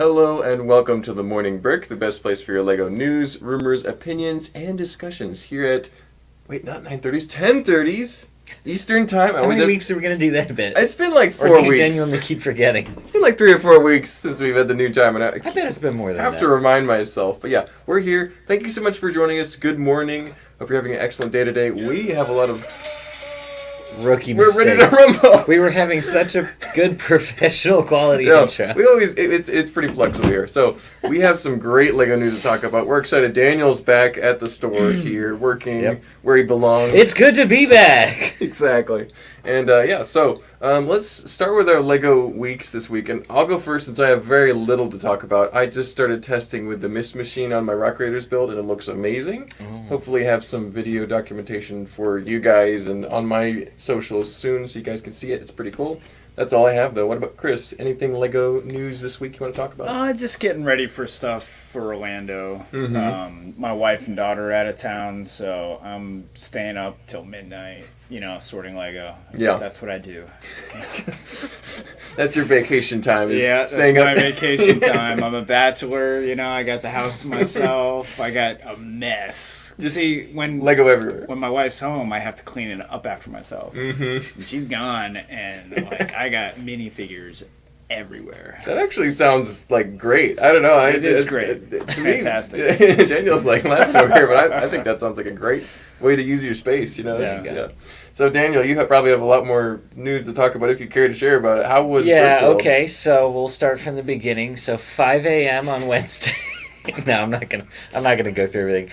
Hello and welcome to the Morning Brick, the best place for your LEGO news, rumors, opinions, and discussions here at, not 9:30s, 10:30s Eastern Time. How many weeks are we going to do that bit? It's been like 4 weeks. Or do you weeks. genuinely keep forgetting? It's been like 3 or 4 weeks since we've had the new time. And I bet it's been more than that. I have to remind myself. But yeah, we're here. Thank you so much for joining us. Good morning. Hope you're having an excellent day today. We have a lot of... Rookie mistake. We're ready to rumble. We were having such a good professional quality intro. We always it's pretty flexible here. So we have some great LEGO news to talk about. We're excited. Daniel's back at the store here, working where he belongs. It's good to be back. Exactly. And so let's start with our LEGO weeks this week. And I'll go first since I have very little to talk about. I just started testing with the Mist Machine on my Rock Raiders build, and it looks amazing. Hopefully have some video documentation for you guys and on my socials soon so you guys can see it. It's pretty cool. That's all I have, though. What about Chris? Anything LEGO news this week you want to talk about? Just getting ready for stuff for Orlando. My wife and daughter are out of town, so I'm staying up till midnight, sorting LEGO. That's what I do. That's your vacation time. That's my vacation time. I'm a bachelor, I got the house to myself. I got a mess. You see, when LEGO everywhere. When my wife's home, I have to clean it up after myself. And she's gone, and I got minifigures everywhere. That actually sounds like great. I don't know. It is great. It's fantastic. Daniel's laughing over here, but I think that sounds like a great way to use your space. Yeah. So Daniel, you probably have a lot more news to talk about if you care to share about it. How was Brickworld? Okay. So we'll start from the beginning. So 5 a.m. on Wednesday. No, I'm not gonna go through everything.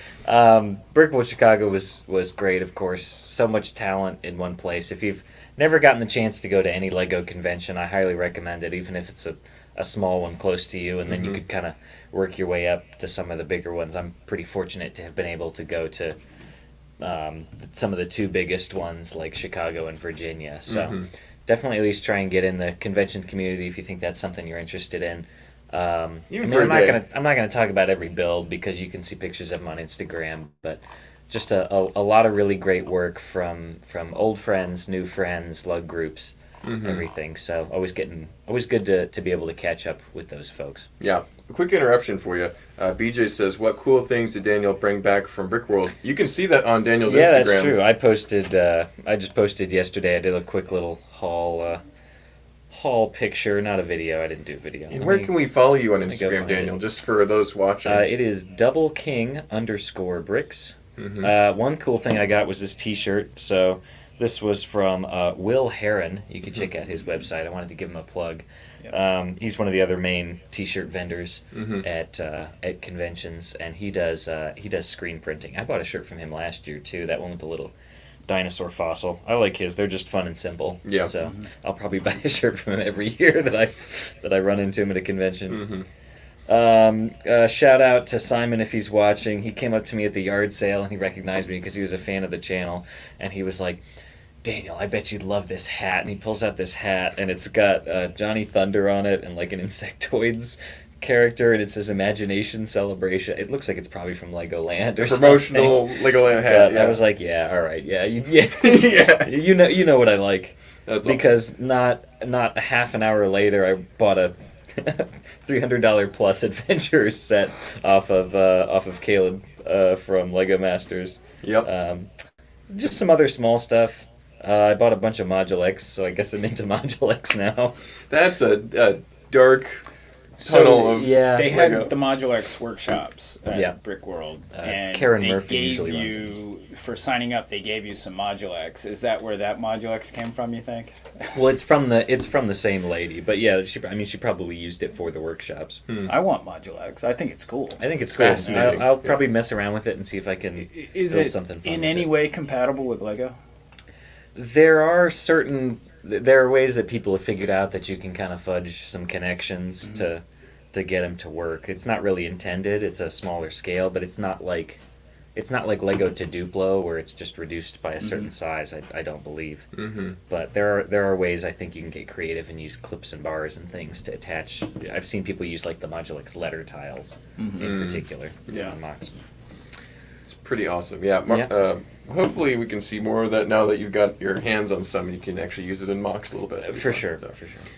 Brickworld Chicago was great, of course. So much talent in one place. If you've never gotten the chance to go to any LEGO convention, I highly recommend it, even if it's a small one close to you, and then you could kind of work your way up to some of the bigger ones. I'm pretty fortunate to have been able to go to some of the two biggest ones, like Chicago and Virginia. So definitely at least try and get in the convention community if you think that's something you're interested in. I'm not gonna talk about every build because you can see pictures of them on Instagram, but just a lot of really great work from old friends, new friends, lug groups, everything. So always good to be able to catch up with those folks. Yeah. A quick interruption for you. BJ says, "What cool things did Daniel bring back from Brickworld?" You can see that on Daniel's Instagram. Yeah, that's true. I just posted yesterday. I did a quick little haul picture, not a video. I didn't do a video. And where can we follow you on Instagram, Daniel? Just for those watching. It is doubleking_bricks. One cool thing I got was this T-shirt. So this was from Will Heron. You can check out his website. I wanted to give him a plug. He's one of the other main T-shirt vendors at conventions, and he does screen printing. I bought a shirt from him last year too. That one with the little dinosaur fossil. I like his. They're just fun and simple. Yeah. So I'll probably buy a shirt from him every year that I run into him at a convention. Shout out to Simon if he's watching. He came up to me at the yard sale and he recognized me because he was a fan of the channel, and he was like, "Daniel, I bet you'd love this hat." And he pulls out this hat, and it's got Johnny Thunder on it and like an Insectoids character, and it says Imagination Celebration. It looks like it's probably from Legoland or promotional something. Legoland hat. I was like, yeah, all right, yeah. Yeah. You know what I like. That's because awesome. Not a half an hour later, I bought a $300 plus Adventurers set off of Caleb from Lego Masters. Yep. Just some other small stuff. I bought a bunch of Module X, so I guess I'm into Module X now. That's a dark tunnel of they had Lego. the Module X workshops at Brickworld, and Karen Murphy usually runs them. For signing up, they gave you some Module X. Is that where that Module X came from, you think? Well, it's from the same lady, but yeah, she probably used it for the workshops. I want Module X. I think it's cool. I think it's cool. I'll probably mess around with it and see if I can build something fun. In any way compatible with Lego? There are ways that people have figured out that you can kind of fudge some connections to get them to work. It's not really intended. It's a smaller scale, but it's not like Lego to Duplo where it's just reduced by a certain size. I don't believe. But there are ways I think you can get creative and use clips and bars and things to attach. I've seen people use like the Module X letter tiles in particular. Yeah. On Mox. It's pretty awesome. Yeah. Hopefully we can see more of that now that you've got your hands on some. You can actually use it in mocks a little bit. For sure.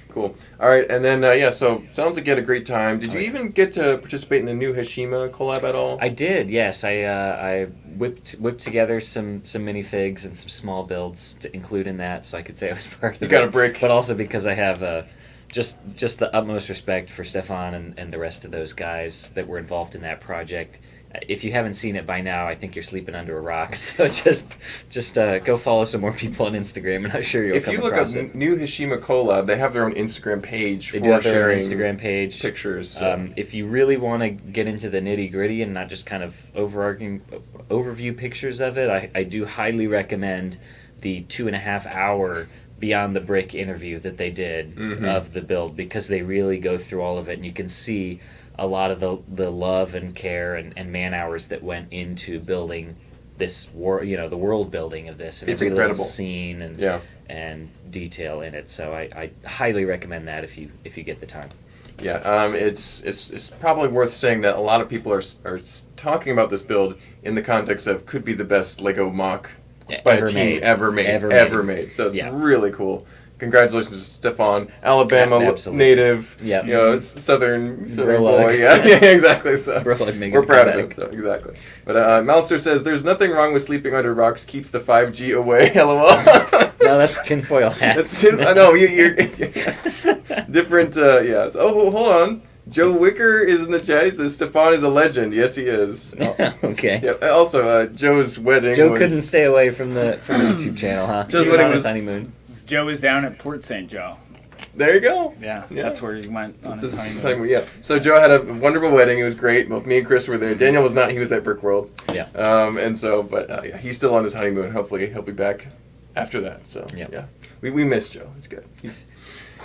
Cool. All right, and then so sounds like you had a great time. Did you even get to participate in the new Hashima collab at all? I did. Yes, I whipped together some minifigs and some small builds to include in that, so I could say I was part of it. You got a brick, but also because I have just the utmost respect for Stefan and the rest of those guys that were involved in that project. If you haven't seen it by now, I think you're sleeping under a rock. So just go follow some more people on Instagram, and I'm sure you'll come across it. If you look up New Hashima Cola, they have their own Instagram page they for do have their sharing own Instagram page. Pictures. So. If you really want to get into the nitty-gritty and not just kind of overview pictures of it, I do highly recommend the 2.5 hour Beyond the Brick interview that they did of the build, because they really go through all of it, and you can see a lot of the love and care and man hours that went into building this the world building of this, and it's every incredible little scene and detail in it. So I highly recommend that if you get the time. Yeah, it's probably worth saying that a lot of people are talking about this build in the context of could be the best Lego mock by a team ever made. So it's really cool. Congratulations to Stefan, Alabama native. Yeah, it's southern boy. Yeah, exactly. So we're proud of him. So exactly. But Malster says there's nothing wrong with sleeping under rocks. Keeps the 5G away. LOL. No, that's tinfoil hats. I know you're different. Yeah. Oh, hold on. Joe Wicker is in the chat. He says Stefan is a legend. Yes, he is. Okay. Yeah. Also, Joe's wedding. Joe couldn't stay away from the YouTube channel, huh? Joe's wedding was honeymoon. Joe was down at Port St. Joe. There you go. Yeah, that's where he went on his honeymoon. Yeah. So Joe had a wonderful wedding. It was great. Both me and Chris were there. Daniel was not. He was at Brick World. Yeah. And so, but he's still on his honeymoon. Hopefully, he'll be back after that. So yeah. We missed Joe. It's good.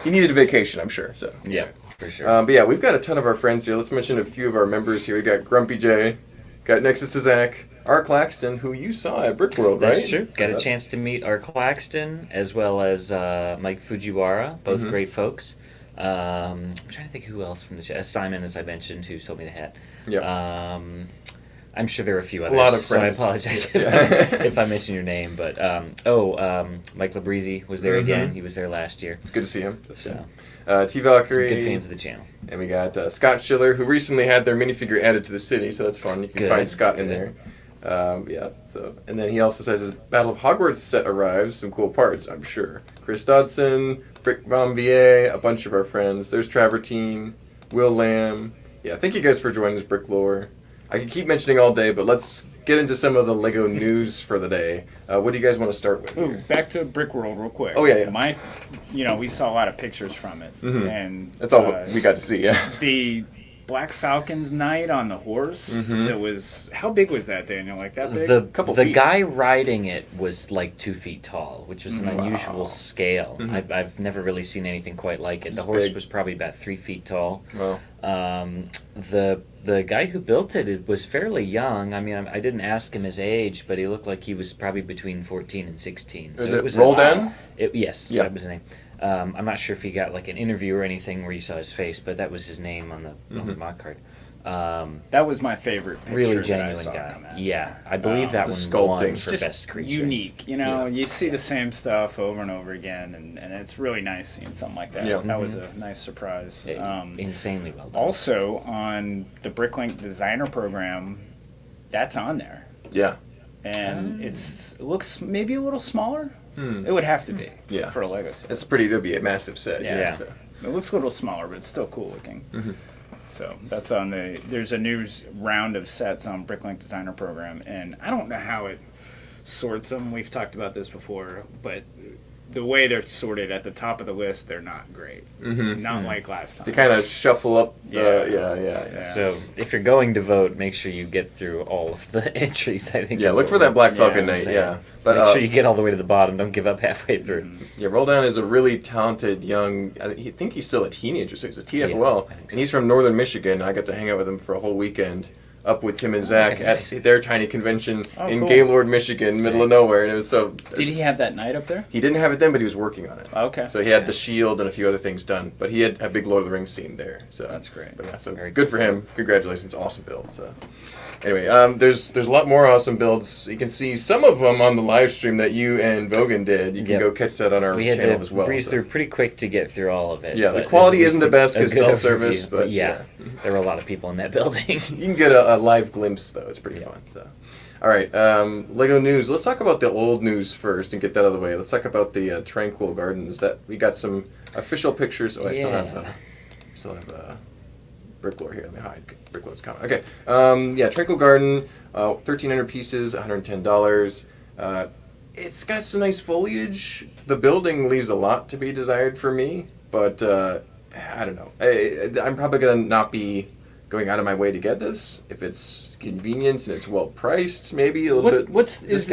He needed a vacation, I'm sure. So yeah, for sure. But yeah, we've got a ton of our friends here. Let's mention a few of our members here. We got Grumpy J, got Nexus to Zach, R. Claxton, who you saw at Brick World, right? That's true. Got a chance to meet R. Claxton as well as Mike Fujiwara, both great folks. I'm trying to think who else from the chat. Simon, as I mentioned, who sold me the hat. Yeah. I'm sure there are a few others. A lot of friends. So I apologize if I'm missing your name. But Mike Labrizzi was there again. He was there last year. It's good to see him. So T-Valkyrie. Some good fans of the channel. And we got Scott Schiller, who recently had their minifigure added to the city, so that's fun. You can find Scott in there. And then he also says his Battle of Hogwarts set arrives. Some cool parts, I'm sure. Chris Dodson, Brick Bombier, a bunch of our friends. There's Travertine, Will Lamb. Yeah, thank you guys for joining this Brick Lore. I could keep mentioning all day, but let's get into some of the Lego news for the day. What do you guys want to start with? Ooh, back to Brick World real quick. Oh, yeah. We saw a lot of pictures from it. And that's all we got to see, yeah. The Black Falcon's night on the horse. That was, how big was that, Daniel? Like that big? The guy riding it was like 2 feet tall, which was an unusual scale. I've never really seen anything quite like it. The horse was probably about 3 feet tall. Wow. The guy who built it was fairly young. I mean, I didn't ask him his age, but he looked like he was probably between 14 and 16. So it was Roldan? Yes, that was his name. I'm not sure if he got like an interview or anything where you saw his face, but that was his name on the mock card. That was my favorite picture. Really genuine that I saw guy. come out. Yeah, I believe that one sculpting. won for just best creature. Unique, you see the same stuff over and over again, and it's really nice seeing something like that. Yeah. That was a nice surprise. Insanely well done. Also, on the Bricklink Designer Program, that's on there. Yeah. And it looks maybe a little smaller. It would have to be for a Lego set. That'd be a massive set. Yeah. So. It looks a little smaller, but it's still cool looking. So that's on there's a new round of sets on Bricklink Designer Program, and I don't know how it sorts them. We've talked about this before, but the way they're sorted at the top of the list, they're not great. Not like last time. They kind of shuffle up. Yeah. So if you're going to vote, make sure you get through all of the entries. I think. Yeah, look for that Black Falcon night. Yeah, but make sure you get all the way to the bottom. Don't give up halfway through. Yeah, Roldan is a really talented young. I think he's still a teenager, so he's a TFL, and he's from Northern Michigan. I got to hang out with him for a whole weekend. Up with Tim and Zach at their tiny convention in Gaylord, Michigan, middle of nowhere, and it was so. Did he have that night up there? He didn't have it then, but he was working on it. Okay. So he had the shield and a few other things done, but he had a big Lord of the Rings scene there. So that's great. But so very good for him. Congratulations, awesome build. So, Anyway, there's a lot more awesome builds. You can see some of them on the live stream that you and Vogan did. You can go catch that on our we had channel to as well. breeze through pretty quick to get through all of it. Yeah, the quality isn't the best because self-service, but yeah, there were a lot of people in that building. You can get a live glimpse though. It's pretty fun. So, all right, Lego news. Let's talk about the old news first and get that out of the way. Let's talk about the Tranquil Gardens. That we got some official pictures. Oh, I still have Bricklore here. Let me hide Bricklore's comment. Okay. Tranquil Garden, 1,300 pieces, $110. It's got some nice foliage. The building leaves a lot to be desired for me, but I don't know. I'm probably gonna not be going out of my way to get this if it's convenient and it's well priced. Maybe a little bit. Is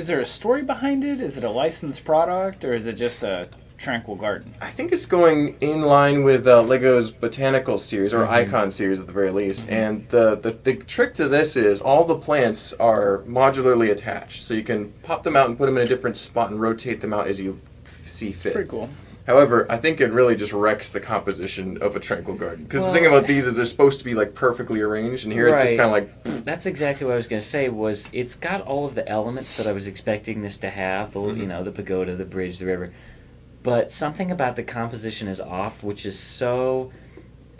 there a story behind it? Is it a licensed product or is it just a Tranquil Garden? I think it's going in line with Lego's Botanical series, or Icon series at the very least. And the trick to this is all the plants are modularly attached. So you can pop them out and put them in a different spot and rotate them out as you see fit. Pretty cool. However, I think it really just wrecks the composition of a Tranquil Garden. Because the thing about these is they're supposed to be like perfectly arranged, and here it's just kind of like... That's exactly what I was going to say, was it's got all of the elements that I was expecting this to have. The pagoda, the bridge, the river. But something about the composition is off, which is so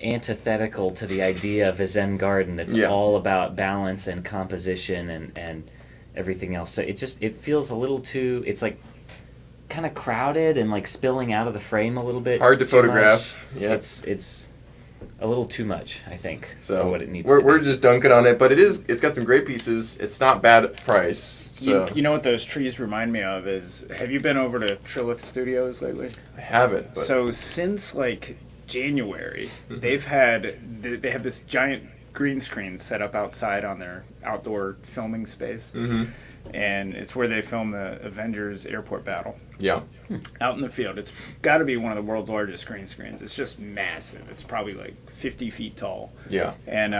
antithetical to the idea of a Zen garden that's all about balance and composition and everything else. So it feels a little too, it's like kind of crowded and like spilling out of the frame a little bit. Hard to photograph. Much. Yeah. It's a little too much, I think, so for what it needs to be. We're just dunking on it, but it's got some great pieces. It's not bad price. So. You know what those trees remind me of is, have you been over to Trilith Studios lately? I haven't. But. So since like January, they have this giant green screen set up outside on their outdoor filming space. And it's where they film the Avengers airport battle. Yeah. Out in the field. It's got to be one of the world's largest green screens. It's just massive. It's probably like 50 feet tall. Yeah. And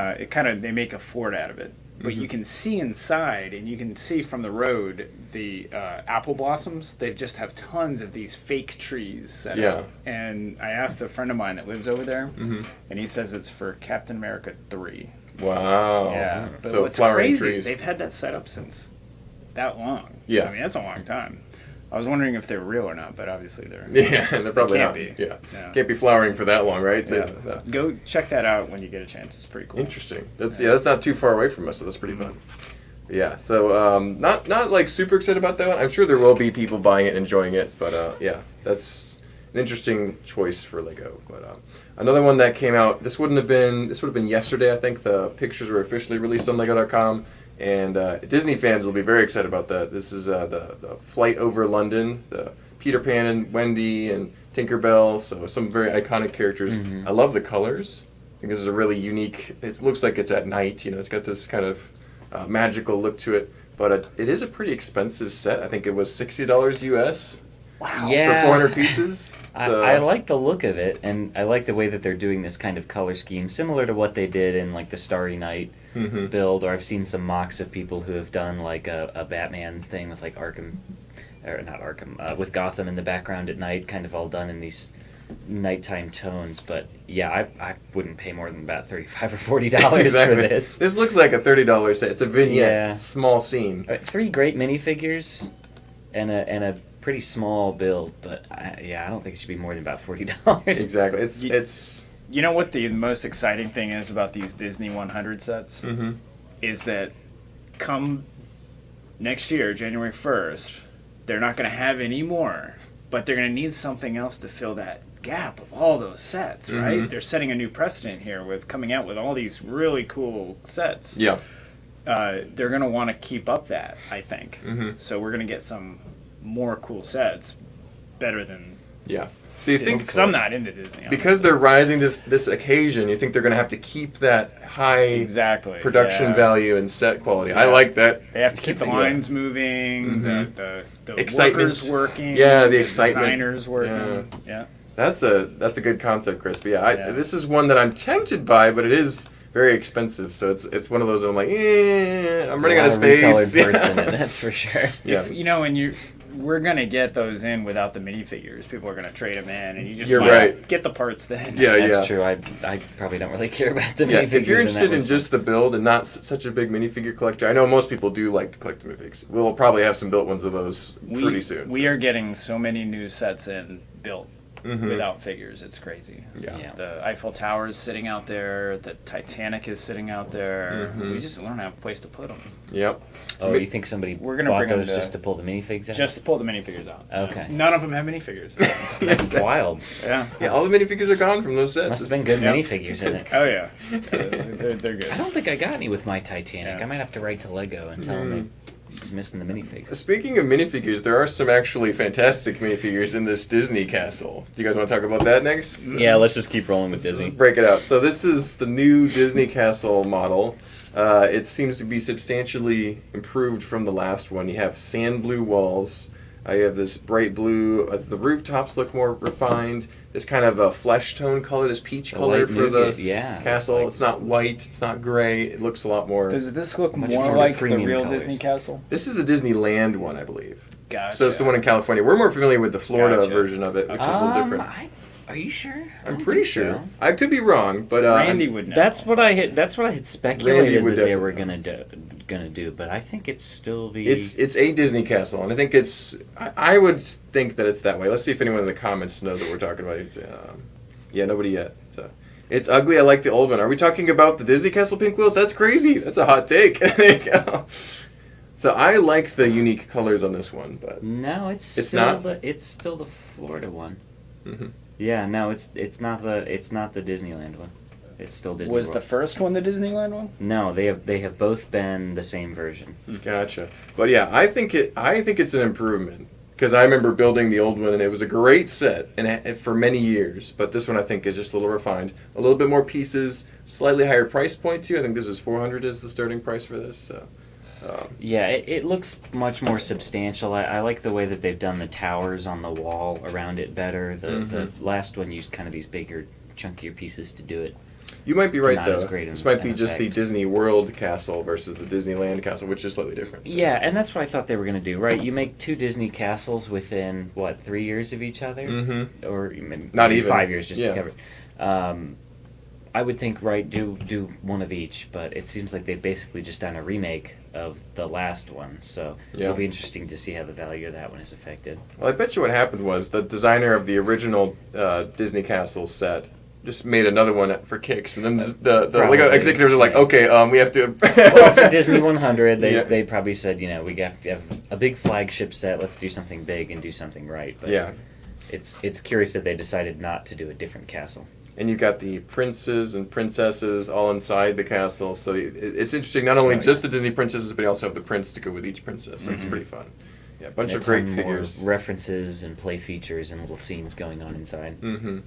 they make a fort out of it. But you can see inside, and you can see from the road the apple blossoms. They just have tons of these fake trees set up. And I asked a friend of mine that lives over there, and he says it's for Captain America 3. Wow. Yeah. But so what's flowering crazy trees. is they've had that set up since that long. Yeah. I mean, that's a long time. I was wondering if they're real or not, but obviously they're... Yeah, they're probably can't not. be. Yeah. Yeah. Can't be flowering for that long, right? So, Go check that out when you get a chance. It's pretty cool. Interesting. That's not too far away from us, so that's pretty fun. Yeah, so not like super excited about that one. I'm sure there will be people buying it and enjoying it, but that's an interesting choice for Lego. But another one that came out, this would have been yesterday, I think. The pictures were officially released on Lego.com. And Disney fans will be very excited about that. This is the flight over London, the Peter Pan and Wendy and Tinkerbell, so some very iconic characters. I love the colors. I think this is a really unique, it looks like it's at night, it's got this kind of magical look to it. But it is a pretty expensive set. I think it was $60 US. Wow. For 400 pieces. So. I like the look of it, and I like the way that they're doing this kind of color scheme, similar to what they did in like the Starry Night build, or I've seen some mocks of people who have done like a Batman thing with like with Gotham in the background at night, kind of all done in these nighttime tones. But yeah, I wouldn't pay more than about $35 or $40 exactly. for this. This looks like a $30 set. It's a vignette, small scene. 3 great minifigures and a pretty small build, but I don't think it should be more than about $40. Exactly. It's. You know what the most exciting thing is about these Disney 100 sets? Is that come next year, January 1st, they're not going to have any more, but they're going to need something else to fill that gap of all those sets, right? They're setting a new precedent here with coming out with all these really cool sets. Yeah. They're going to want to keep up that, I think. So we're going to get some more cool sets, better than... Yeah. So you think... Because I'm not into Disney. Because they're rising to this occasion, you think they're going to have to keep that high production value and set quality. I like that. They have to keep the lines moving, the excitement workers working, the excitement, designers working. Yeah. That's a good concept, Chris. But this is one that I'm tempted by, but it is very expensive. So it's one of those that I'm like, I'm running out of space. Recolored parts in it, that's for sure. Yeah. we're gonna get those in without the minifigures. People are gonna trade them in, and you just You're might right. get the parts then. Yeah, That's true. I probably don't really care about the minifigures. If you're interested in list. just the build and not such a big minifigure collector, I know most people do like to collect the minifigs. We'll probably have some built ones of those pretty soon. We are getting so many new sets in built without figures. It's crazy. Yeah. The Eiffel Tower is sitting out there. The Titanic is sitting out there. We don't have a place to put them. Yep. Oh, you think somebody We're gonna bought bring 'em those to- just to pull the minifigs out? Just to pull the minifigures out. Okay. None of them have minifigures. That's wild. Yeah. Yeah, all the minifigures are gone from those sets. Must have been good Yep. minifigures in it. Oh yeah. They're good. I don't think I got any with my Titanic. Yeah. I might have to write to Lego and tell them he's missing the minifigs. Speaking of minifigures, there are some actually fantastic minifigures in this Disney castle. Do you guys want to talk about that next? Yeah, let's just keep rolling with Let's Disney. break it out. So this is the new Disney castle model. It seems to be substantially improved from the last one. You have sand blue walls. You have this bright blue. The rooftops look more refined. This kind of a flesh tone color, this peach color light for the nougat, castle. like- It's not white. It's not gray. It looks a lot more. Does this look Much more more like the premium real colors. Disney castle? This is the Disneyland one, I believe. Gotcha. So it's the one in California. We're more familiar with the Florida Gotcha. version of it, which is a little different. Are you sure? I I'm don't pretty think sure. so. I could be wrong, but Randy would know. That's what I had. That's what I had speculated would that they were definitely gonna do. But I think it's still the. it's a Disney castle, and I think it's. I would think that it's that way. Let's see if anyone in the comments knows what we're talking about. Yeah, nobody yet. So it's ugly. I like the old one. Are we talking about the Disney Castle pink wheels? That's crazy. That's a hot take. There you go. So I like the unique colors on this one, but No, it's It's still not? it's still the Florida one. Mhm. Yeah, no, it's not the Disneyland one. It's still Disney Was World. the first one the Disneyland one? No, they have both been the same version. Gotcha. But yeah, I think it's an improvement because I remember building the old one and it was a great set and for many years. But this one I think is just a little refined, a little bit more pieces, slightly higher price point too. I think this is $400 is the starting price for this. So. Yeah, it looks much more substantial. I like the way that they've done the towers on the wall around it better. The last one used kind of these bigger, chunkier pieces to do it. You might be It's right not though. as great This an- might be an just the effect. Disney World castle versus the Disneyland castle, which is slightly different. So. Yeah, and that's what I thought they were going to do, right? You make two Disney castles within, 3 years of each other? Mm-hmm. Or maybe Not even. 5 years just Yeah. to cover it. I would think, right, do one of each, but it seems like they've basically just done a remake of the last one, so Yeah. it'll be interesting to see how the value of that one is affected. Well, I bet you what happened was the designer of the original Disney castle set just made another one for kicks, and then the Probably, Lego executives are like, yeah. okay, we have to. Well, for Disney 100, Yeah. they probably said, we have to have a big flagship set, let's do something big and do something right. But Yeah, it's curious that they decided not to do a different castle. and you've got the princes and princesses all inside the castle, so it's interesting. Not only just the Disney princesses, but you also have the prince to go with each princess. So it's pretty fun. Yeah, a bunch A of great ton more figures. references and play features and little scenes going on inside. Mm-hmm.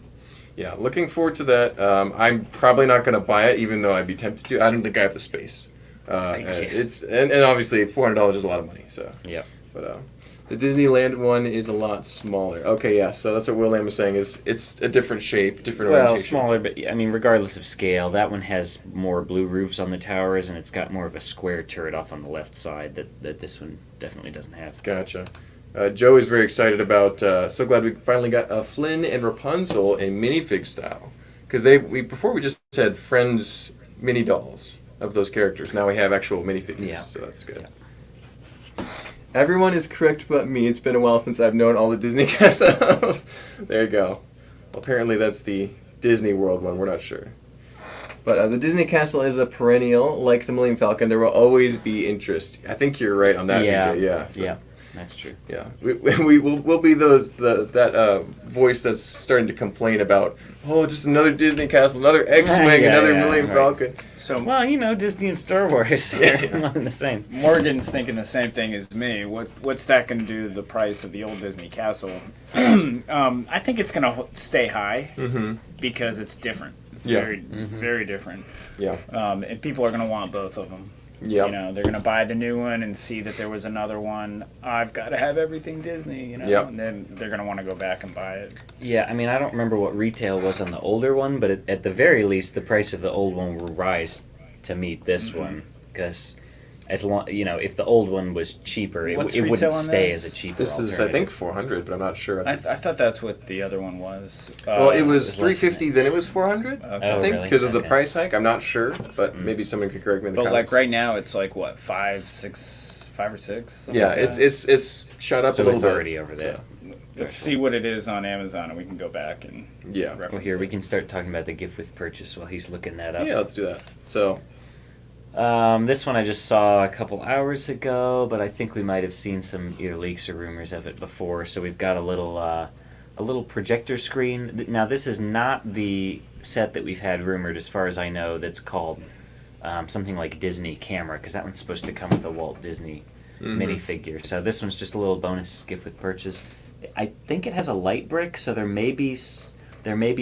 Yeah, looking forward to that. I'm probably not going to buy it, even though I'd be tempted to. I don't think I have the space. It's and obviously $400 is a lot of money. So Yep. but the Disneyland one is a lot smaller. Okay, yeah. So that's what Will Lamb is saying. Is it's a different shape, different Well, orientation. smaller, but I mean, regardless of scale, that one has more blue roofs on the towers, and it's got more of a square turret off on the left side that this one definitely doesn't have. Gotcha. Joe is very excited about. So glad we finally got Flynn and Rapunzel in minifig style, because before we just had Friends mini dolls of those characters. Now we have actual minifigures. Yeah. So that's good. Everyone is correct but me. It's been a while since I've known all the Disney castles. There you go. Well, apparently that's the Disney World one. We're not sure. But the Disney Castle is a perennial, like the Millennium Falcon. There will always be interest. I think you're right on that, Yeah, BJ. Yeah. So, yeah, that's true. yeah. We'll be that voice that's starting to complain about, just another Disney Castle, another X-Wing, Yeah, another yeah, Millennium right. Falcon. So Well, Disney and Star Wars are one and the same. Morgan's thinking the same thing as me. What's that going to do to the price of the old Disney Castle? I think it's going to stay high because it's different. It's Yeah. very different. Yeah. And people are going to want both of them. Yeah. They're going to buy the new one and see that there was another one. I've got to have everything Disney, Yep. And then they're going to want to go back and buy it. Yeah, I mean, I don't remember what retail was on the older one, but at the very least, the price of the old one will rise to meet this one. Because, as long if the old one was cheaper, it What's wouldn't retail on stay this? as a cheaper. This is, I think, alternative. 400, but I'm not sure. I thought that's what the other one was. Well, it was it's less than 350, then it was 400. Okay. I Oh, think really? because of the Okay. price hike. I'm not sure, but maybe someone could correct me in the But comments. like right now, it's like what 5 or 6. Something Yeah, like that. it's shot up a So little it's bit. already over there. Let's see what it is on Amazon, and we can go back and Yeah. reference Well, here it. we can start talking about the gift with purchase while he's looking that up. Yeah, let's do that. So, This one I just saw a couple hours ago, but I think we might have seen some either leaks or rumors of it before. So we've got a little projector screen. Now this is not the set that we've had rumored, as far as I know, that's called something like Disney Camera, because that one's supposed to come with a Walt Disney minifigure. So this one's just a little bonus gift with purchase. I think it has a light brick, so there may be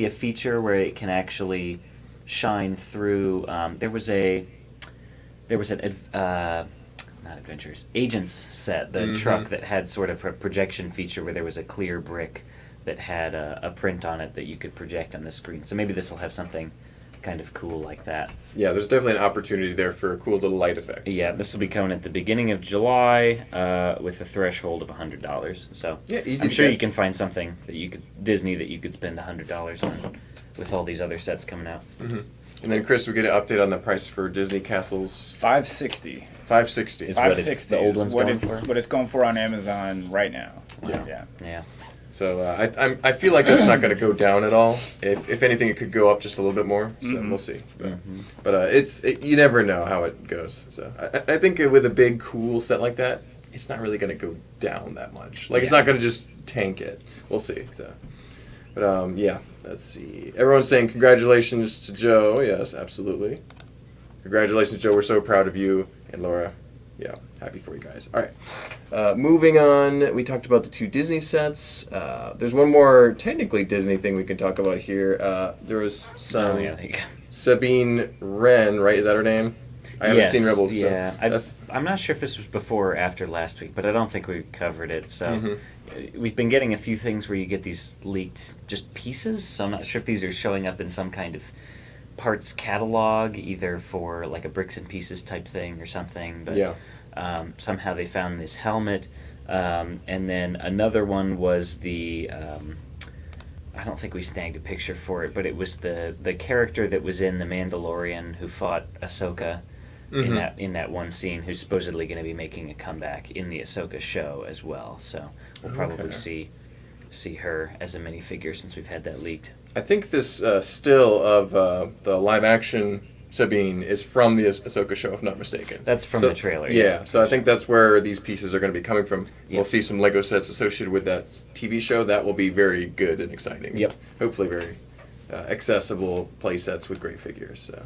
a feature where it can actually shine through. There was an not Adventures Agents set, the truck that had sort of a projection feature where there was a clear brick that had a print on it that you could project on the screen. So maybe this will have something kind of cool like that. yeah, there's definitely an opportunity there for a cool little light effect. Yeah, this will be coming at the beginning of July with a threshold of $100. So Yeah, easy I'm to sure get. you can find something that you could Disney that you could spend $100 on with all these other sets coming out. And then Chris, we get an update on the price for Disney Castles. 560. 560. Is what it's- 560 the old is one's what going it's for? what it's going for on Amazon right now. Yeah. Yeah. Yeah. So I feel like that's not going to go down at all. If anything, it could go up just a little bit more. So we'll see. But you never know how it goes. So I think with a big cool set like that, it's not really going to go down that much. Like it's not going to just tank it. We'll see. So, but yeah, let's see. Everyone's saying congratulations to Joe. Yes, absolutely. Congratulations, Joe. We're so proud of you and Laura. Yeah, happy for you guys. All right. Moving on, we talked about the 2 Disney sets. There's one more technically Disney thing we can talk about here. There was some Oh, yeah, there you go. Sabine Wren, right? Is that her name? I haven't seen Rebels. So Yeah, that's, I'm not sure if this was before or after last week, but I don't think we covered it. So we've been getting a few things where you get these leaked just pieces. So I'm not sure if these are showing up in some kind of parts catalog, either for like a bricks and pieces type thing or something. But yeah. somehow they found this helmet, and then another one was the. I don't think we snagged a picture for it, but it was the character that was in The Mandalorian who fought Ahsoka in that one scene, who's supposedly going to be making a comeback in the Ahsoka show as well. So we'll probably Okay. see her as a minifigure since we've had that leaked. I think this still of the live action Sabine is from the Ahsoka show, if not mistaken. That's from the trailer. Yeah, so I think that's where these pieces are going to be coming from. Yep. We'll see some Lego sets associated with that TV show. That will be very good and exciting. Yep. Hopefully very accessible play sets with great figures. So.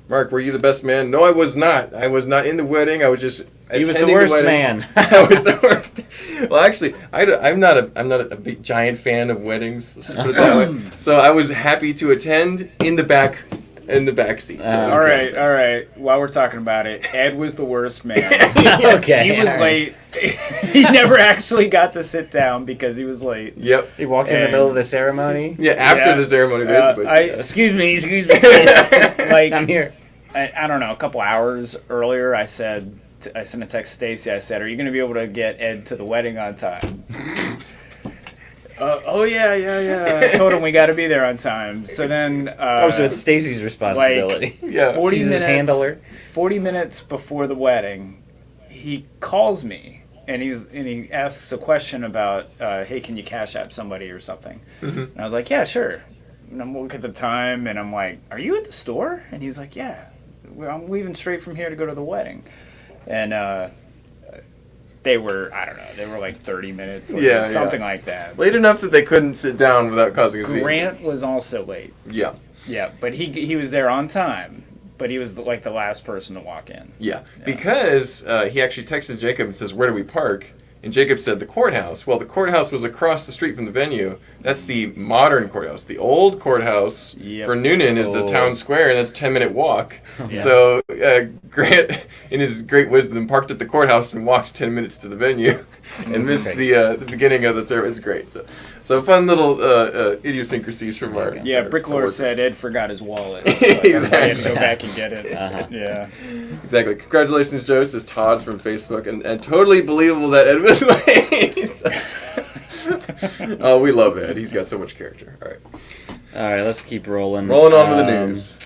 Mark, were you the best man? No, I was not. I was not in the wedding. I was just He was the attending worst wedding. man. I was the worst. Well, actually, I'm not a big giant fan of weddings. Let's put it that way. So I was happy to attend in the back seat. So All All right. While we're talking about it, Ed was the worst man. Okay. He was all right. late. He never actually got to sit down because he was late. Yep. He walked in the And- middle of the ceremony. Yeah. After Yeah. the ceremony, basically. Excuse me. Like I'm here. I don't know, a couple hours earlier, I sent a text to Stacy. I said, "Are you going to be able to get Ed to the wedding on time?" Oh yeah. I told him we got to be there on time. So then, So it's Stacy's responsibility. Yeah. 40 She's his minutes, handler. 40 minutes before the wedding, he calls me and he asks a question about, hey, can you cash app somebody or something? And I was like, yeah, sure. And I'm looking at the time and I'm like, are you at the store? And he's like, yeah. I'm leaving straight from here to go to the wedding. And they were, I don't know, they were like 30 minutes late, Yeah, something yeah. like that. Late enough that they couldn't sit down without causing a scene. Grant was also late. Yeah. Yeah, but he was there on time, but he was like the last person to walk in. Yeah. Because he actually texted Jacob and says, "Where do we park?" And Jacob said, "The courthouse." Well, the courthouse was across the street from the venue. That's the modern courthouse. The old courthouse Yep. for Noonan is the Oh. town square, and that's a 10-minute walk. Yeah. So Grant, in his great wisdom, parked at the courthouse and walked 10 minutes to the venue and missed Okay. the beginning of the service. It's great. So, So fun little idiosyncrasies from our Yeah, our Bricklord coworkers. said Ed forgot his wallet. So everybody had to go back and get it. Uh-huh. Yeah. Exactly. Congratulations, Joe, says Todd from Facebook, and totally believable that Ed was late. Oh, we love Ed. He's got so much character. All right. All right, let's keep rolling. Rolling on with the news.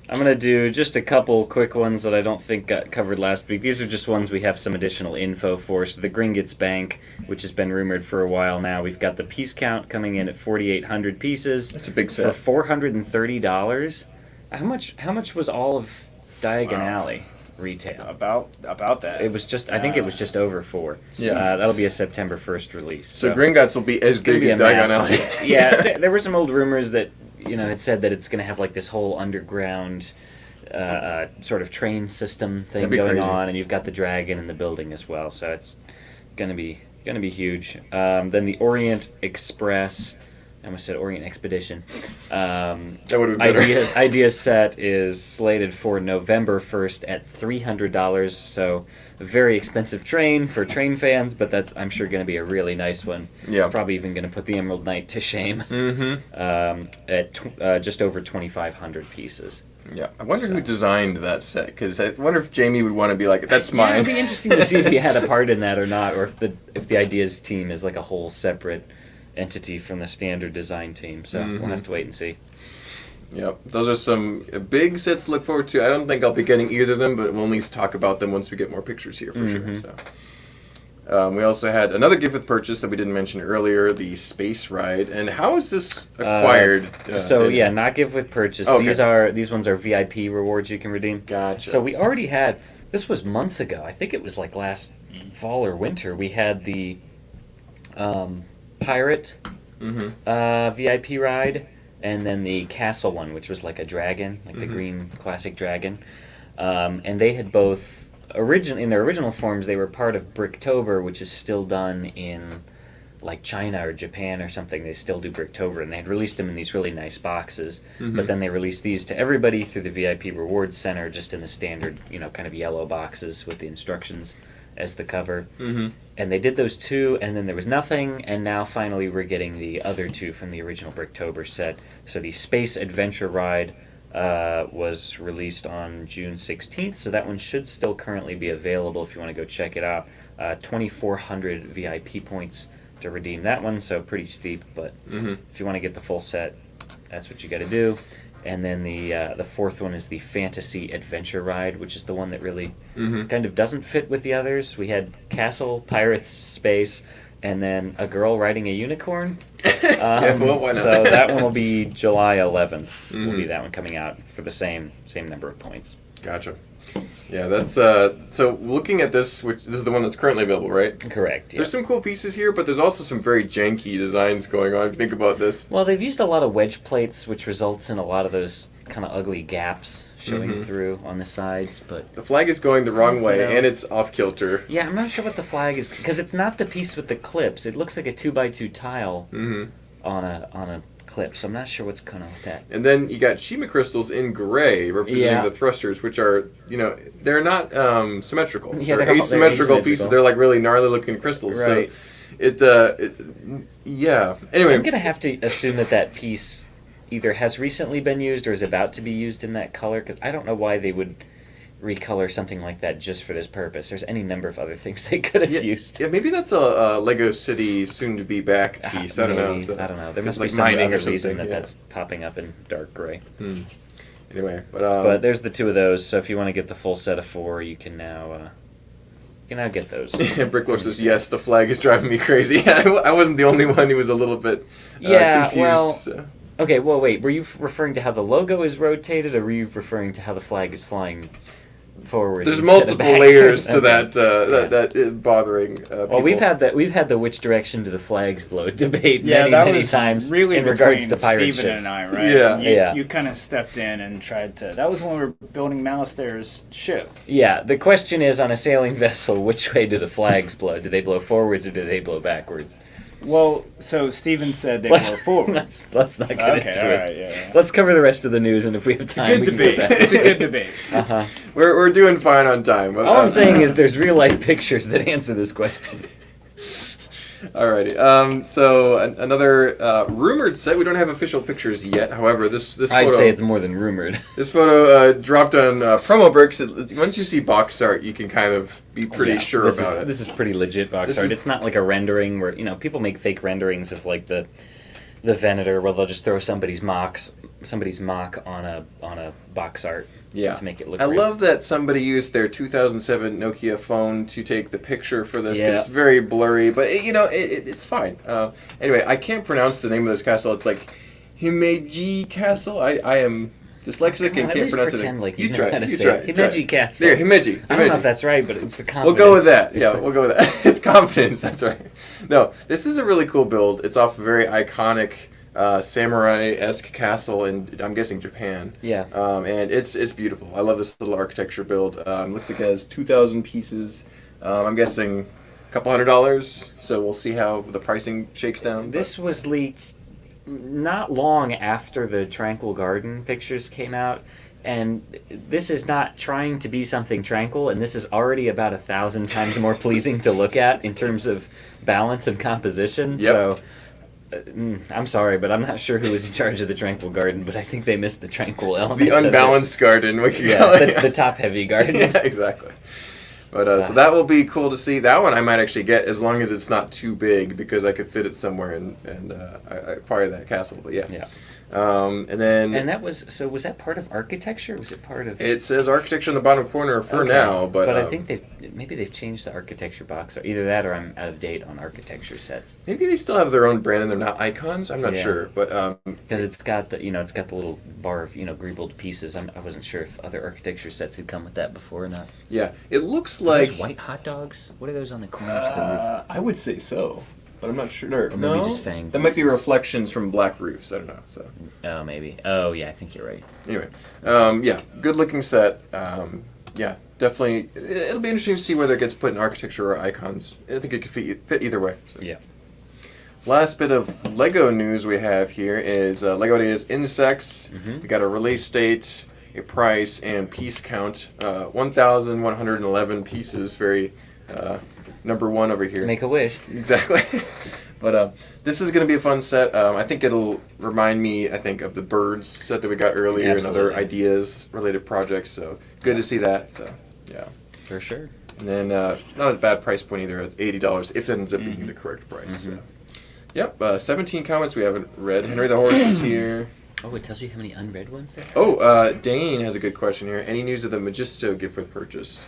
I'm going to do just a couple quick ones that I don't think got covered last week. These are just ones we have some additional info for. So the Gringotts Bank, which has been rumored for a while now, we've got the piece count coming in at 4,800 pieces. That's a big For set. $430. How much was all of Diagon Wow. Alley retail? About that. It was just, I think it was just over 4. Yeah. That'll be a September 1st release. So Gringotts will be as Gonna big be as a Diagon massive- Alley. Yeah, there were some old rumors that had said that it's going to have like this whole underground sort of train system thing That'd be going crazy. on, and you've got the dragon in the building as well. So it's going to be huge. Then the Orient Express. I almost said Orient Expedition. That would have been better. Idea set is slated for November 1st at $300. So a very expensive train for train fans, but that's, I'm sure, going to be a really nice one. Yeah. It's probably even going to put the Emerald Knight to shame. Mm-hmm. At just over 2,500 pieces. Yeah. I wonder So- who designed that set, because I wonder if Jamie would want to be like, that's Yeah, mine. it'd be interesting to see if he had a part in that or not, or if the ideas team is like a whole separate entity from the standard design team. So we'll have to wait and see. Yep, those are some big sets to look forward to. I don't think I'll be getting either of them, but we'll at least talk about them once we get more pictures here for sure. So, we also had another gift with purchase that we didn't mention earlier, the Space Ride. And how is this acquired? Daniel? Not give with purchase. Okay. These ones are VIP rewards you can redeem. Gotcha. So we already had, this was months ago. I think it was like last fall or winter. We had the Pirate VIP ride. And then the castle one, which was like a dragon, like the green classic dragon. And they had both, in their original forms, they were part of Bricktober, which is still done in like China or Japan or something. They still do Bricktober, and they had released them in these really nice boxes. But then they released these to everybody through the VIP Rewards Center, just in the standard, kind of yellow boxes with the instructions as the cover. And they did those two, and then there was nothing, and now finally we're getting the other two from the original Bricktober set. So the Space Adventure Ride was released on June 16th, so that one should still currently be available if you want to go check it out. 2,400 VIP points to redeem that one, so pretty steep, but if you want to get the full set, that's what you got to do. And then the fourth one is the Fantasy Adventure Ride, which is the one that really kind of doesn't fit with the others. We had Castle, Pirates, Space, and then a girl riding a unicorn. Well, why not? So that one will be July 11th. Will be that one coming out for the same number of points. Gotcha. Yeah, that's so looking at this, which this is the one that's currently available, right? Correct. Yeah. There's some cool pieces here, but there's also some very janky designs going on. If you think about this, Well, they've used a lot of wedge plates, which results in a lot of those kind of ugly gaps showing through on the sides. But the flag is going the wrong way, know. and it's off kilter. yeah, I'm not sure what the flag is, because it's not the piece with the clips. It looks like a 2x2 tile on a clip, so I'm not sure what's going on with that. And then you got Shima crystals in gray representing Yeah. the thrusters, which are, they're not symmetrical. Yeah, they're they're asymmetrical pieces. asymmetrical. They're like really gnarly looking crystals. Right. So yeah. Anyway, I'm going to have to assume that piece either has recently been used or is about to be used in that color, because I don't know why they would recolor something like that just for this purpose. There's any number of other things they could have used. Yeah, maybe that's a Lego City soon-to-be-back piece. I don't know. Maybe. So, I don't know. There it's must be like some mining other or something. reason that yeah. that's popping up in dark gray. Anyway, But there's the two of those, so if you want to get the full set of 4, you can now get those. Bricklord says, yes, the flag is driving me crazy. I wasn't the only one who was a little bit confused. Well, so. okay, well, wait, were you referring to how the logo is rotated, or were you referring to how the flag is flying forwards? There's instead of multiple backwards? layers to Okay. that bothering people. Well, we've had the which direction do the flags blow debate Yeah, many times really in regards between to pirate Steven ships. and I, right? Yeah. And Yeah. You kind of stepped in and tried to. That was when we were building Malister's ship. Yeah, the question is, on a sailing vessel, which way do the flags blow? Do they blow forwards or do they blow backwards? Well, so Steven said they Let's blow forward. let's not get Okay, into all it. right, yeah. Let's cover the rest of the news, and if we have time, Good we can debate. go back. It's a good debate. We're doing fine on time. All I'm saying is there's real life pictures that answer this question. Alrighty. So another rumored set. We don't have official pictures yet. However, this I'd photo, say it's more than rumored. this photo dropped on Promo Bricks. Once you see box art, you can kind of be pretty Yeah, sure this about is, it. This is pretty legit box This art. is- It's not like a rendering where people make fake renderings of like the Venator, where they'll just throw somebody's mock on a box art Yeah. to make it look. I real. love that somebody used their 2007 Nokia phone to take the picture for this. 'Cause Yeah. it's very blurry, but it's fine. Anyway, I can't pronounce the name of this castle. It's like Himeji Castle. I am dyslexic Come on, and at can't least pronounce pretend it. like you know try how to it. You say try it. it. You try Himeji it. Castle. There, Himeji. I don't know Himeji. if that's right, but it's the We'll confidence. go with that. It's Yeah, the- we'll go with that. It's confidence. That's right. No, this is a really cool build. It's off a very iconic samurai-esque castle in, I'm guessing, Japan. Yeah. And it's beautiful. I love this little architecture build. Looks like it has 2,000 pieces. I'm guessing a couple $100. So we'll see how the pricing shakes down. This was leaked not long after the Tranquil Garden pictures came out, and this is not trying to be something tranquil, and this is already about 1,000 times more pleasing to look at in terms of balance and composition. Yep. So I'm sorry, but I'm not sure who was in charge of the Tranquil Garden, but I think they missed the tranquil element. The of it. unbalanced garden, we could Yeah, call it. the top-heavy garden. Yeah, exactly. But so that will be cool to see. That one I might actually get as long as it's not too big because I could fit it somewhere and I acquire that castle. But yeah. Yeah. And then And that was that part of architecture? Or was it part of? it says architecture in the bottom corner for Okay. now, but I think they've changed the architecture box, or either that, or I'm out of date on architecture sets maybe they still have their own brand and they're not icons. I'm not Yeah. sure, but because it's got the little bar of greebled pieces. I wasn't sure if other architecture sets had come with that before or not. yeah, it looks Are like those white hot dogs? What are those on the corners of the roof? I would say so, but I'm not sure. Or maybe just fang That might be pieces. reflections from black roofs. I don't know. So Oh, maybe. Oh, yeah, I think you're right. anyway, yeah, good looking set. Yeah, definitely. It'll be interesting to see whether it gets put in architecture or icons. I think it could fit either way. So. Yeah. Last bit of Lego news we have here is Lego Ideas Insects. Mhm. We got a release date, a price, and piece count. 1,111 pieces. Very number one over here. Make a wish. Exactly. But this is going to be a fun set. I think it'll remind me, of the birds set that we got earlier and other Absolutely. ideas related projects. So good to see that. So yeah. For sure. And then not a bad price point either at $80 if it ends up being the correct price. So. Yep. 17 comments we haven't read. Henry the Horse is here. Oh, it tells you how many unread ones there are? Oh, Dane has a good question here. Any news of the Magisto gift with purchase?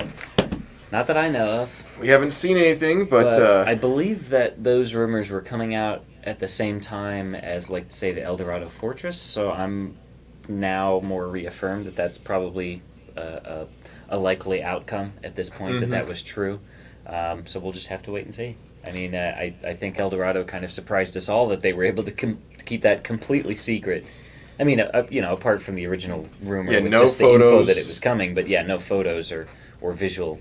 Not that I know of. We haven't seen anything, but I believe that those rumors were coming out at the same time as, like, say, the Eldorado Fortress. So I'm now more reaffirmed that that's probably a likely outcome at this point, that was true. So we'll just have to wait and see. I mean, I think Eldorado kind of surprised us all that they were able to keep that completely secret. I mean, apart from the original rumor with no just the info photos. that it was coming, but yeah, no photos or visual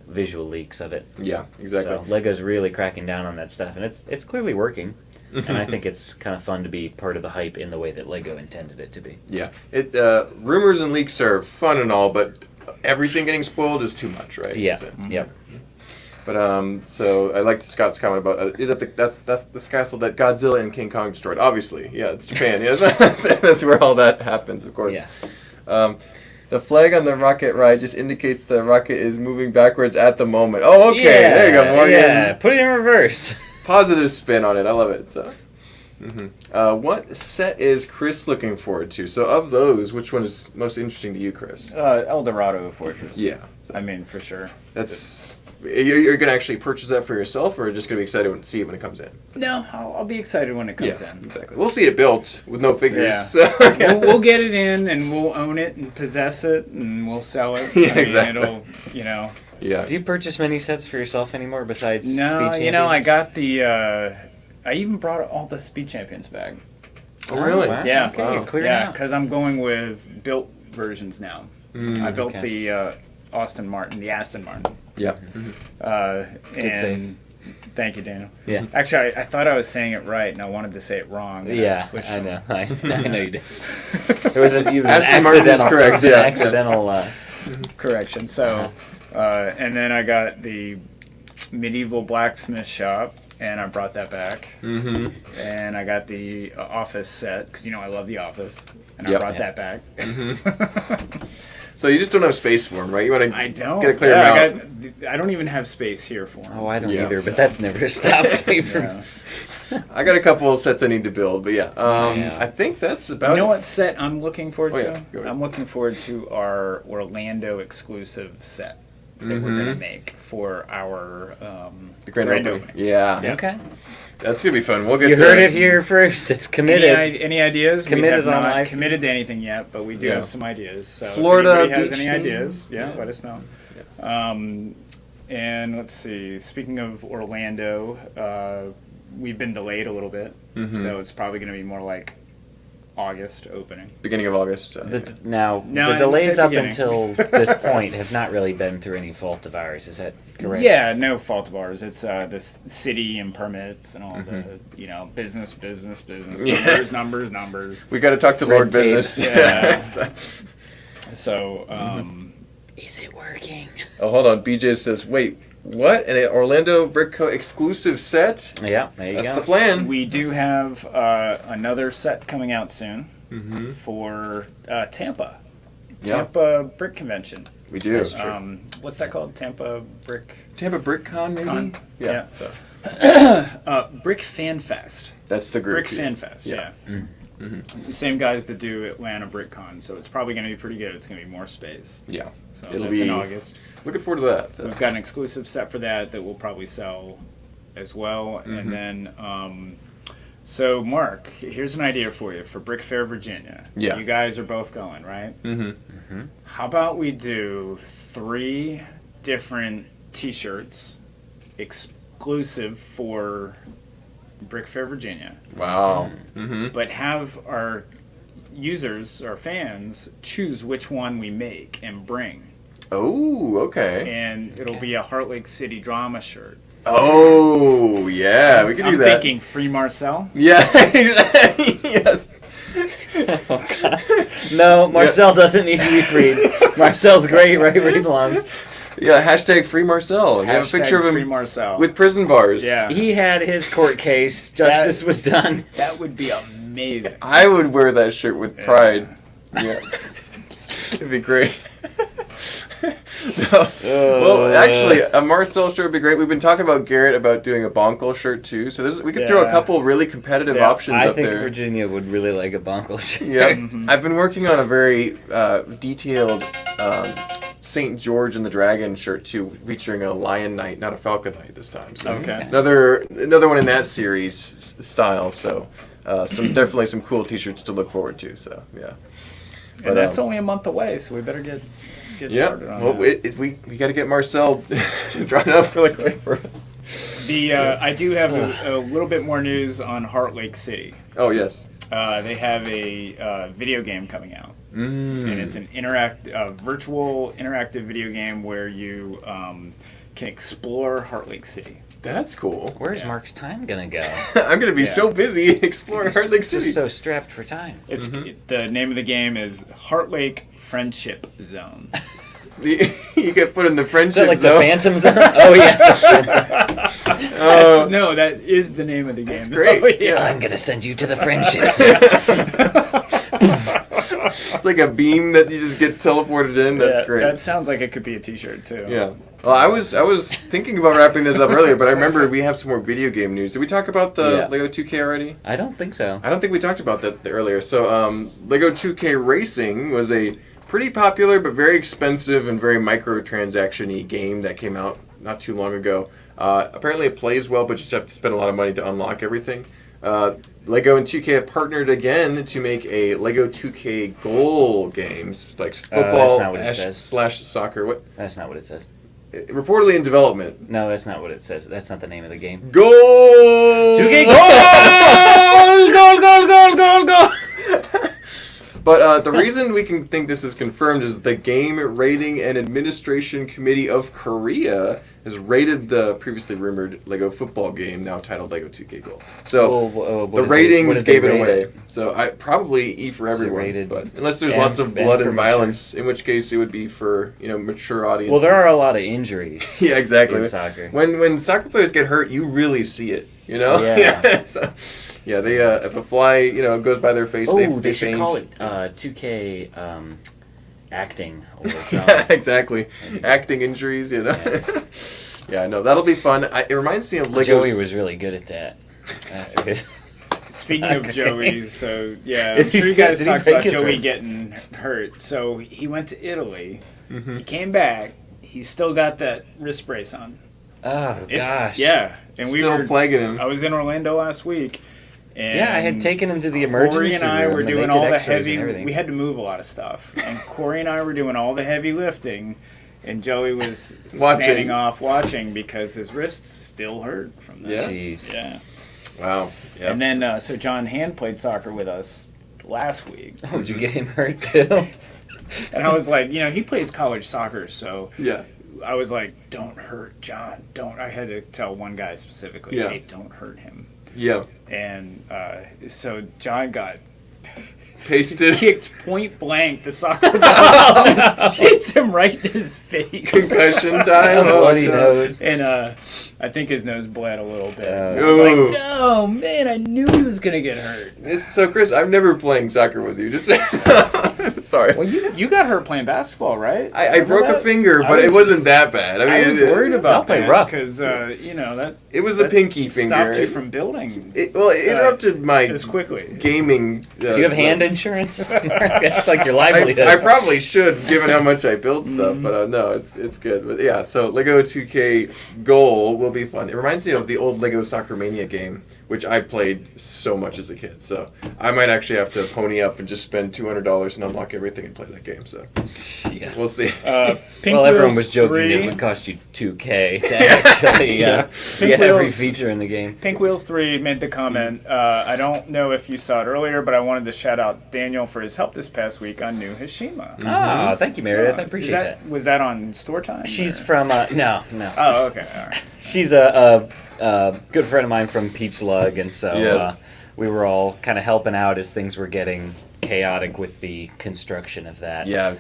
leaks of it. yeah, exactly. So Lego's really cracking down on that stuff, and it's clearly working. And I think it's kind of fun to be part of the hype in the way that Lego intended it to be. Yeah, rumors and leaks are fun and all, but everything getting spoiled is too much, right? Yeah. So, Yep. But so I like Scott's comment about is that that's the castle that Godzilla and King Kong destroyed? Obviously, yeah, it's Japan. Yes, that's where all that happens, of course. Yeah. The flag on the rocket ride just indicates the rocket is moving backwards at the moment. Oh, okay, Yeah, there you go, Morgan. Yeah, put it in reverse. Positive spin on it. I love it. So. What set is Chris looking forward to? So of those, which one is most interesting to you, Chris? Eldorado Fortress. Yeah. I mean, for sure. That's you're going to actually purchase that for yourself, or just going to be excited to see it when it comes in? No, I'll be excited when it comes Yeah, in. exactly. We'll see it built with no figures. Yeah. So, We'll get it in, and we'll own it and possess it, and we'll sell it. Yeah, I mean, exactly. It'll, yeah. Do you purchase many sets for yourself anymore besides No, Speed I Champions? got the. I even brought all the Speed Champions back. Oh, really? Wow. Yeah. Okay, Wow. you're clearing Yeah, out. because I'm going with built versions now. I built okay. the Aston Martin. Yeah. Good save. And thank you, Daniel. Yeah. Actually, I thought I was saying it right, and I wanted to say it wrong. and Yeah, switched I them. know. I know you did. It was an Aston Martin is accidental. correct, It was an yeah. accidental. Correction. So, and then I got the medieval blacksmith shop, and I brought that back. Mm-hmm. And I got the Office set because I love the Office, and I Yep. brought that back. So you just don't have space for them, right? You want to I don't. get a clear amount. I don't even have space here for them. Oh, I don't Yeah, either, so- but that's never stopped me from. Yeah. I got a couple of sets I need to build, but yeah. Yeah. I think that's about You know it. what set I'm looking forward Oh, to? yeah. Go ahead. I'm looking forward to our Orlando exclusive set that we're gonna make for our The grand opening. Yeah. Yeah. Okay. That's going to be fun. We'll get You there. heard it here first. It's committed. Any ideas? Committed we have on not live committed to anything yet, but we do Yeah. have some ideas. So Florida if anybody has beach any theme? ideas, Yeah. let us know. And let's see. Speaking of Orlando, we've been delayed a little bit, so it's probably going to be more like August opening. Beginning of August. So, The, yeah. now, No, the I didn't delays say up beginning. until this point have not really been through any fault of ours. Is that correct? Yeah, no fault of ours. It's the city and permits and all the business, Yeah. numbers. We got to talk to Red Lord tape. Business. Yeah. So, Is it working? Oh, hold on. BJ says, wait, what? An Orlando Brick Co. exclusive set? Yeah, there you That's go. the plan. we do have another set coming out soon for Tampa. Yeah. Tampa Brick Convention. We do. What's that called? Tampa Brick Tampa Brick Con, maybe? Con? Yeah. Yeah. So, Brick Fan Fest. that's the group. Brick Fan Fest. Yeah. The same guys that do Atlanta Brick Con, so it's probably going to be pretty good. It's going to be more space. Yeah. So It'll that's be in August. Looking forward to that. We've got an exclusive set for that we'll probably sell as well. And then, so Mark, here's an idea for you for Brick Fair, Virginia. Yeah. You guys are both going, right? Mm-hmm. How about we do 3 different T-shirts exclusive for Brick Fair, Virginia, Wow. Mm-hmm. but have our users, our fans, choose which one we make and bring. Oh, okay. And it'll be a Heart Lake City drama shirt. Oh, yeah. We can do I'm that. thinking Free Marcel. Yeah. Yes. Oh, gosh. No, Marcel doesn't need to be freed. Marcel's great right where he belongs. Yeah. Hashtag Free Marcel. You have a picture of Free him Marcel. with prison bars. Yeah. He had his court case. Justice was done. That would be amazing. I would wear that shirt with pride. Yeah. It'd be great. No. Well, actually, a Marcel shirt would be great. We've been talking about Garrett about doing a Bonkle shirt too. So we could throw a Yeah. couple really competitive Yeah. options I up think there. Virginia would really like a Bonkle shirt. Yep. I've been working on a very detailed St. George and the Dragon shirt too, featuring a lion knight, not a falcon knight this time. So Okay. another one in that series style. So definitely some cool T-shirts to look forward to. So yeah. But, And that's only a month away, so we better get yeah. started on Well, that. we got to get Marcel drawn up really quick for us. I do have a little bit more news on Heart Lake City. Oh yes. They have a video game coming out, and it's an virtual interactive video game where you can explore Heart Lake City. That's cool. Where's Yeah. Mark's time gonna go? I'm gonna be Yeah. so busy exploring Heart Lake He's City. just so strapped for time. It's the name of the game is Heart Lake Friendship Zone. You get put in the Is friendship that like zone. the Phantom Zone? Oh yeah. the Phantom. Oh, No, that is the name of the game. That's great. Oh, yeah. I'm gonna send you to the Friendship Zone. it's like a beam that you just get teleported in. That's Yeah, great. That sounds like it could be a T-shirt too. Yeah. Well, I was thinking about wrapping this up earlier, but I remember we have some more video game news. Did we talk about the Yeah. Lego 2K already? I don't think so. I don't think we talked about that earlier. So, Lego 2K Racing was a pretty popular but very expensive and very microtransaction-y game that came out not too long ago. Apparently it plays well, but you just have to spend a lot of money to unlock everything. Lego and 2K have partnered again to make a Lego 2K goal games, like football not what it says. slash soccer. What? That's not what it says. Reportedly in development. No, that's not what it says. That's not the name of the game. Goal! 2K goal! Goal! Goal! Goal! Goal! Goal! But the reason we can think this is confirmed is the Game Rating and Administration Committee of Korea has rated the previously rumored Lego football game, now titled Lego 2K Gold. So the ratings gave it away. So probably E for everyone. rated but unless there's M- lots of M blood for and violence, in which case it would be for mature audiences. Well, there are a lot of injuries. Yeah, exactly. In soccer. When soccer players get hurt, you really see it. Yeah. So, yeah. They if a fly goes by their face, they should faint. call it 2K acting or drama. Exactly. Acting injuries. Yeah, no, that'll be fun. It reminds me of Lego. Joey was really good at that. After his Speaking of soccer Joey's, so yeah, Did I'm sure he you say- guys did he talked break about his Joey wrist? getting hurt. So he went to Italy. Mm-hmm. He came back. He's still got that wrist brace on. Oh gosh. Yeah, and Still plaguing him. I was in Orlando last week. And Yeah, I had taken him to the emergency Corey and I room, were and they doing did all the X-rays and heavy. everything. We had to move a lot of stuff, and Corey and I were doing all the heavy lifting, and Joey was Watching. standing off watching because his wrists still hurt from that. Yeah. Jeez. Yeah. Wow. Yeah. And then so John Hand played soccer with us last week, Oh, did you get him hurt too? and I was like, he plays college soccer, so Yeah. I was like, don't hurt John, don't. I had to tell one guy specifically, Yeah. hey, don't hurt him. Yeah. And so John got Pasted. kicked point blank. The soccer ball just hits him right in his face. Concussion time. Oh, Bloody so- nose. And I think his nose bled a little bit. Oh. I was Ooh. like, no, man, I knew he was going to get hurt. So, Chris, I'm never playing soccer with you. Just sorry. Well, you got hurt playing basketball, right? I Remember broke a that? finger, I but it was- wasn't that bad. I mean, I was worried Y'all about play that rough. because, that it was a that pinky finger. stopped you from building It interrupted my as quickly. gaming. Do you have hand insurance? That's like your livelihood. I probably should, given how much I build stuff, but no, it's good. But yeah, so Lego 2K Goal will be fun. It reminds me of the old Lego Soccer Mania game, which I played so much as a kid. So I might actually have to pony up and just spend $200 and unlock everything and play that game. So Yeah. we'll see. Pink Well, everyone Wheels was joking 3, it would cost you $2K to actually Yeah. get every Wheels. feature in the game. Pink Wheels 3 made the comment. I don't know if you saw it earlier, but I wanted to shout out Daniel for his help this past week on New Hashima. Ah, thank you, Meredith. I appreciate that. Was that on store time? She's or- from no. Oh, okay. All right. She's a good friend of mine from Peach Lug, and so Yes. we were all kind of helping out as things were getting chaotic with the construction of that. Yeah.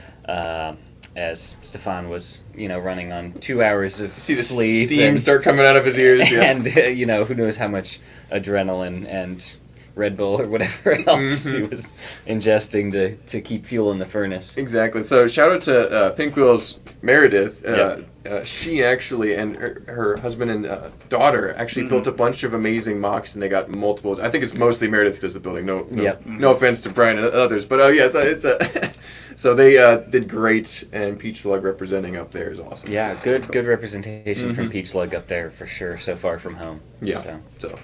As Stefan was, running on 2 hours of See the sleep steam and, start coming out of his ears. Yeah. and who knows how much adrenaline and Red Bull or whatever else he was ingesting to keep fuel in the furnace. Exactly. So shout out to Pink Wheels Meredith. Yep. She actually and her husband and daughter actually built a bunch of amazing mocks, and they got multiple. I think it's mostly Meredith does the building. No offense to Brian and others, but it's a. So they did great, and Peach Lug representing up there is awesome. Yeah, So, good representation from Peach Lug up there for sure. So far from home. Yeah. So.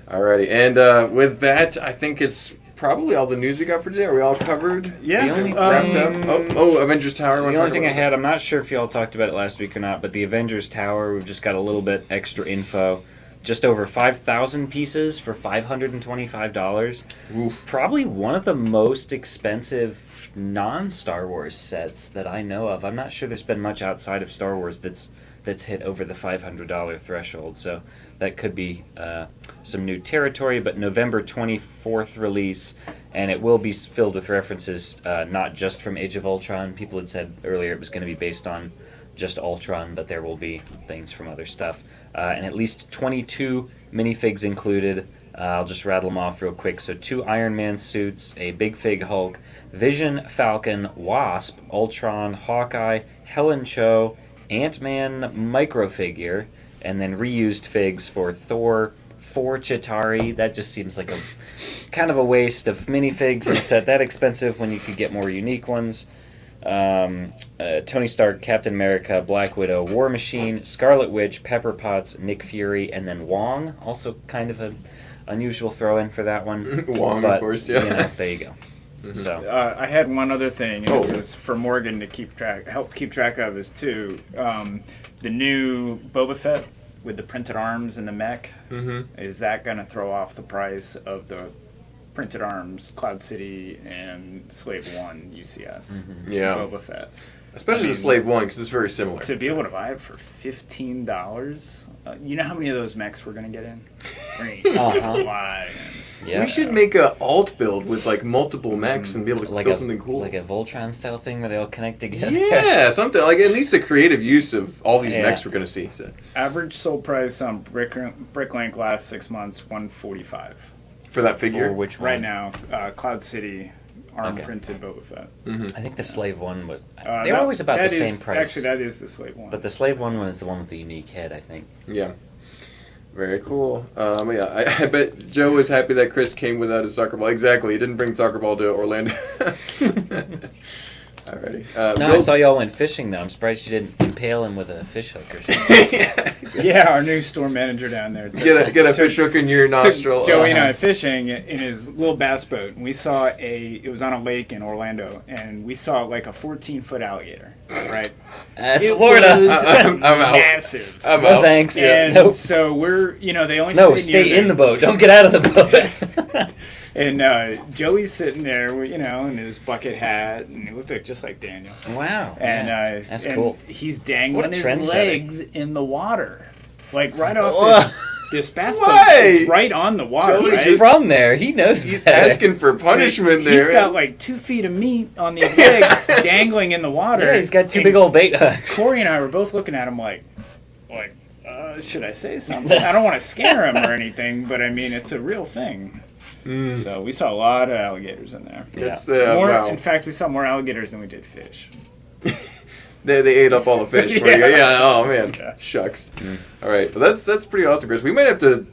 Alrighty, and with that, I think it's probably all the news we got for today. Are we all covered? Yeah. The only Wrapped thing- up? Oh, Avengers Tower. The only thing I had, I'm not sure if y'all talked about it last week or not, but the Avengers Tower, we've just got a little bit extra info. Just over 5,000 pieces for $525. Oof. Probably one of the most expensive non-Star Wars sets that I know of. I'm not sure there's been much outside of Star Wars that's hit over the $500 threshold. So that could be some new territory, but November 24th release, and it will be filled with references not just from Age of Ultron. People had said earlier it was going to be based on just Ultron, but there will be things from other stuff. And at least 22 minifigs included. I'll just rattle them off real quick. So 2 Iron Man suits, a Big Fig Hulk, Vision, Falcon, Wasp, Ultron, Hawkeye, Helen Cho, Ant-Man microfigure, and then reused figs for Thor, 4 Chitauri. That just seems like a kind of a waste of minifigs in a set that expensive when you could get more unique ones. Tony Stark, Captain America, Black Widow, War Machine, Scarlet Witch, Pepper Potts, Nick Fury, and then Wong. Also kind of an unusual throw-in for that one. Wong, but, of course, yeah. there you go. So I had one other thing, and this Oh. is for Morgan to help keep track of, is too the new Boba Fett with the printed arms and the mech. Mm-hmm. Is that going to throw off the price of the Printed Arms, Cloud City, and Slave One UCS. Yeah. Boba Fett. Especially the Slave One, because it's very similar. To be able to buy it for $15, you know how many of those mechs we're gonna get in? Why? Yeah. We should make a alt build with like multiple mechs and be able to like build something cool. Like a Voltron style thing where they all connect together. Yeah, something like at least a creative use of all these mechs we're gonna see. So. Average sold price on Bricklink last 6 months, $145 For that figure? For which one? right now. Cloud City, arm printed Boba Fett. I think the Slave One was. They're always about the same price. Actually, that is the Slave One. But the Slave One is the one with the unique head, I think. Yeah. Very cool. Yeah, I bet Joe was happy that Chris came without his soccer ball. Exactly. He didn't bring soccer ball to Orlando. Alrighty. I saw y'all went fishing, though. I'm surprised you didn't impale him with a fish hook or something. Yeah, our new store manager down there. Get a fish hook in your nostril. Joey and I fishing in his little bass boat, and we saw it was on a lake in Orlando, and we saw like a 14-foot alligator, right? That's Florida. I'm out. Massive. I'm No out. thanks. And Nope. so they only Stay in the boat. Don't get out of the boat. And Joey's sitting there, in his bucket hat, and he looked just like Daniel. Wow. And that's and cool. he's What dangling a his trendsetter. legs in the water, like right off this bass boat. Why? It's right on the water. Joey's Right? He's from there. He knows. He's better. asking for punishment there. He's got like 2 feet of meat on these legs dangling in the water. Yeah, he's got two And big old bait hooks. Corey and I were both looking at him like, should I say something? I don't want to scare him or anything, but I mean, it's a real thing. So we saw a lot of alligators in there. That's In fact, we saw more alligators than we did fish. They ate up all the fish for you. Yeah. Oh man. Yeah. Shucks. All right. Well, that's pretty awesome, Chris. We might have to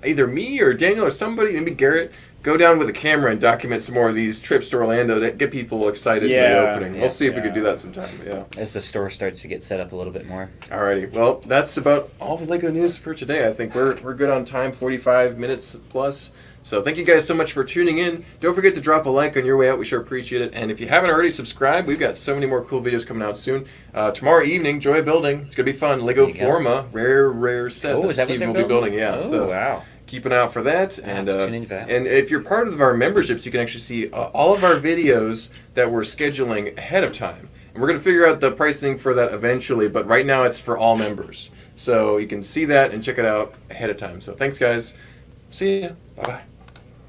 either me or Daniel or somebody, maybe Garrett, go down with a camera and document some more of these trips to Orlando to get people excited for the opening. We'll see if we could do that sometime. Yeah. As the store starts to get set up a little bit more. Alrighty. Well, that's about all the LEGO news for today. I think we're good on time, 45 minutes plus. So thank you guys so much for tuning in. Don't forget to drop a like on your way out. We sure appreciate it. And if you haven't already subscribed, we've got so many more cool videos coming out soon. Tomorrow evening, Joy Building. It's going to be fun. LEGO There you go. Forma. Rare set Oh, that is that what Steve they're will be building. Yeah. Oh, so wow. keep an eye out for that. I'll And have to tune into that. and if you're part of our memberships, you can actually see all of our videos that we're scheduling ahead of time. And we're going to figure out the pricing for that eventually, but right now it's for all members. So you can see that and check it out ahead of time. So thanks, guys. See ya. Bye-bye.